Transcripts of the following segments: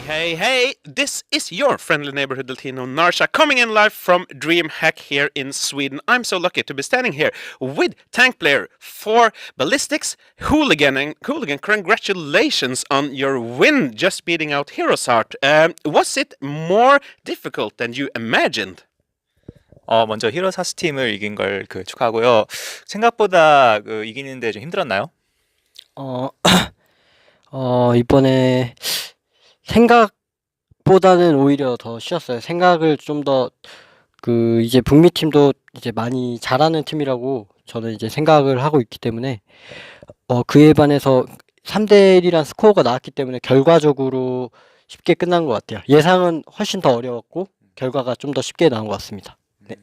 Hey, this is your friendly neighborhood Latino Narsha coming in live from DreamHack here in Sweden. I'm so lucky to be standing here with tank player for Ballistics, Hooligan. And Hooligan, congratulations on your win, just beating out Heroes Heart. Was it more difficult than you imagined? 먼저 히로 사스 팀을 이긴 걸 축하하고요. 생각보다 이기는데 좀 힘들었나요? 어, 이번에 생각보다는 오히려 더 쉬웠어요. 생각을 좀 더, 이제 북미 팀도 이제 많이 잘하는 팀이라고 저는 이제 생각을 하고 있기 때문에, 그에 반해서 3대1이란 스코어가 나왔기 때문에 결과적으로 쉽게 끝난 것 같아요. 예상은 훨씬 더 어려웠고, 결과가 좀 더 쉽게 나온 것 같습니다. 네.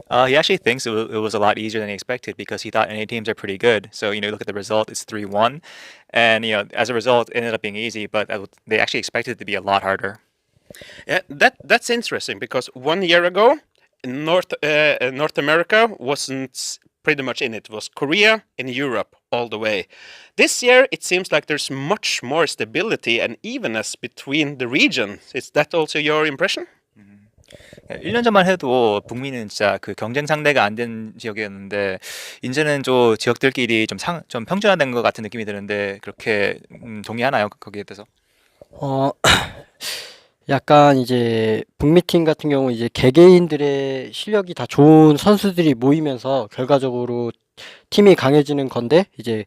He actually thinks it was a lot easier than he expected because he thought NA teams are pretty good. So, look at the result, it's 3-1. And, as a result, it ended up being easy, but they actually expected it to be a lot harder. Yeah, that's interesting because 1 year ago, North America wasn't pretty much in it. It was Korea and Europe all the way. This year, it seems like there's much more stability and evenness between the regions. Is that also your impression? 1년 전만 해도 북미는 진짜 그 경쟁 상대가 안 된 지역이었는데 이제는 좀 지역들끼리 좀 평준화된 것 같은 느낌이 드는데 그렇게 동의하나요? 거기에 대해서? 어, 약간 이제 북미 팀 같은 경우 이제 개개인들의 실력이 다 좋은 선수들이 모이면서 결과적으로 팀이 강해지는 건데 이제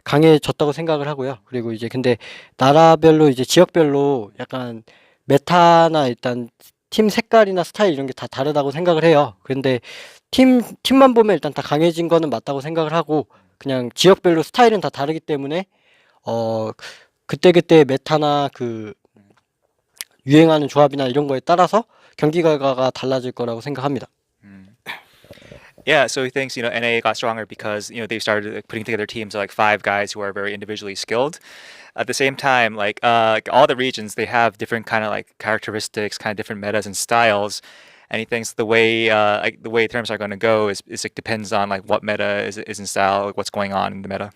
강해졌다고 생각을 하고요. 그리고 이제 근데 나라별로 이제 지역별로 약간 메타나 일단 팀 색깔이나 스타일 이런 게 다 다르다고 생각을 해요. 근데 팀만 보면 일단 다 강해진 거는 맞다고 생각을 하고 그냥 지역별로 스타일은 다 다르기 때문에 그때그때 메타나 유행하는 조합이나 이런 거에 따라서 경기 결과가 달라질 거라고 생각합니다. Yeah, so he thinks, NA got stronger because, they've started putting together teams of like 5 guys who are very individually skilled. At the same time, like all the regions, they have different kind of like characteristics, kind of different metas and styles. And he thinks the way terms are going to go is like depends on like what meta is in style, like what's going on in the meta.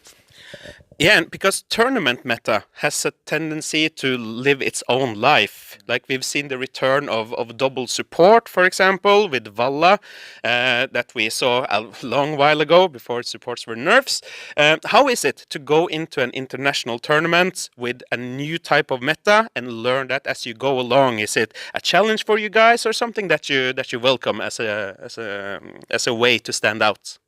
Yeah, and because tournament meta has a tendency to live its own life. Like we've seen the return of double support, for example, with Valla, that we saw a long while ago before supports were nerfs. How is it to go into an international tournament with a new type of meta and learn that as you go along? Is it a challenge for you guys or something that you welcome as a way to stand out?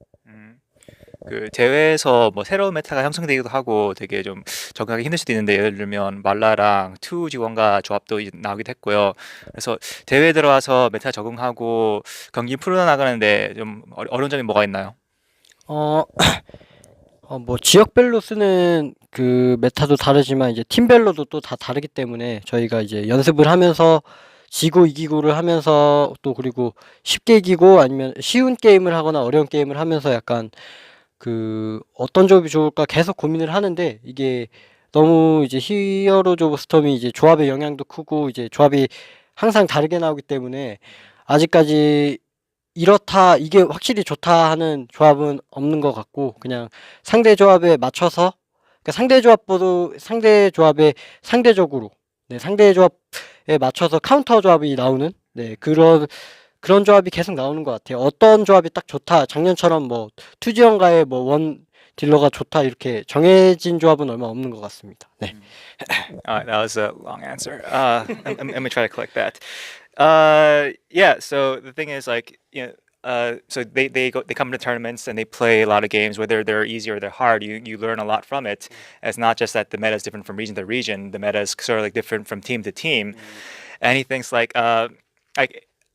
그 대회에서 뭐 새로운 메타가 형성되기도 하고 되게 좀 적응하기 힘들 수도 있는데 예를 들면 말라랑 투 지원과 조합도 이제 나오기도 했고요. 그래서 대회에 들어와서 메타 적응하고 경기 풀어나가는데 좀 어려운 점이 뭐가 있나요? 뭐 지역별로 쓰는 그 메타도 다르지만 이제 팀별로도 또 다 다르기 때문에 저희가 이제 연습을 하면서 지고 이기고를 하면서 또 그리고 쉽게 이기고 아니면 쉬운 게임을 하거나 어려운 게임을 하면서 약간 어떤 조합이 좋을까 계속 고민을 하는데 이게 너무 이제 히어로즈 오브 스톰이 이제 조합의 영향도 크고 이제 조합이 항상 다르게 나오기 때문에 아직까지 이렇다 이게 확실히 좋다 하는 조합은 없는 것 같고 그냥 상대 조합에 맞춰서 그러니까 상대 조합에 상대적으로 상대 조합에 맞춰서 카운터 조합이 나오는 그런 조합이 계속 나오는 것 같아요. 어떤 조합이 딱 좋다. 작년처럼 뭐 투지원가의 뭐 원 딜러가 좋다 이렇게 정해진 조합은 얼마 없는 것 같습니다. 네. That was a long answer. Let me try to collect that. Yeah. So the thing is, like, so they come to tournaments and they play a lot of games, whether they're easy or they're hard. You learn a lot from it. It's not just that the meta is different from region to region. The meta is sort of like different from team to team. And he thinks like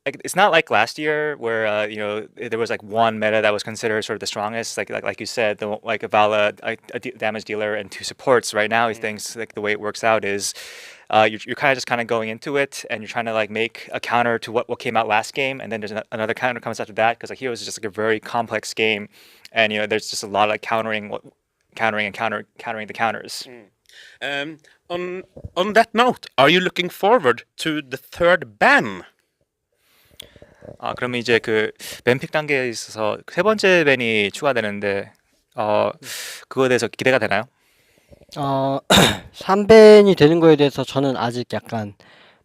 it's not like last year where there was like one meta that was considered sort of the strongest, like you said, like a Vala, a damage dealer and 2 supports. Right now, he thinks like the way it works out is you're kind of going into it and you're trying to like make a counter to what came out last game, and then there's another counter comes after that because like Heroes is just like a very complex game, and there's just a lot of countering the counters. On that note, are you looking forward to the third ban? 그러면 이제 그 밴픽 단계에 있어서 3번째 밴이 추가되는데 그거에 대해서 기대가 되나요? 3벤이 되는 거에 대해서 저는 아직 약간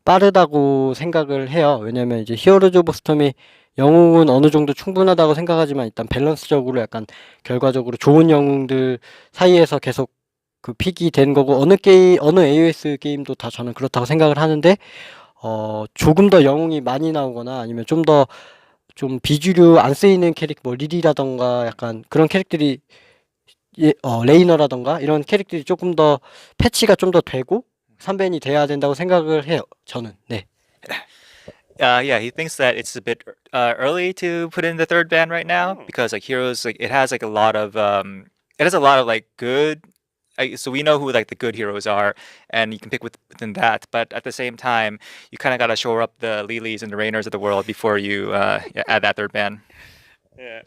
빠르다고 생각을 해요. 왜냐면 이제 히어로즈 오브 스톰이 영웅은 어느 정도 충분하다고 생각하지만 일단 밸런스적으로 약간 결과적으로 좋은 영웅들 사이에서 계속 그 픽이 된 거고 어느 AOS 게임도 다 저는 그렇다고 생각을 하는데 조금 더 영웅이 많이 나오거나 아니면 좀 비주류 안 쓰이는 캐릭 뭐 리리라던가 약간 그런 캐릭들이 레이너라던가 이런 캐릭들이 조금 더 패치가 좀 더 되고 3벤이 돼야 된다고 생각을 해요. 저는. 네. Yeah, he thinks that it's a bit early to put in the third ban right now because like heroes like it has like a lot of it has a lot of like good so we know who like the good heroes are and you can pick within that, but at the same time you kind of got to shore up the Lilies and the Rainers of the world before you add that third ban. Yeah.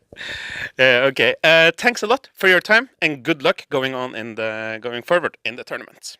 Okay. Thanks a lot for your time and good luck going forward in the tournaments.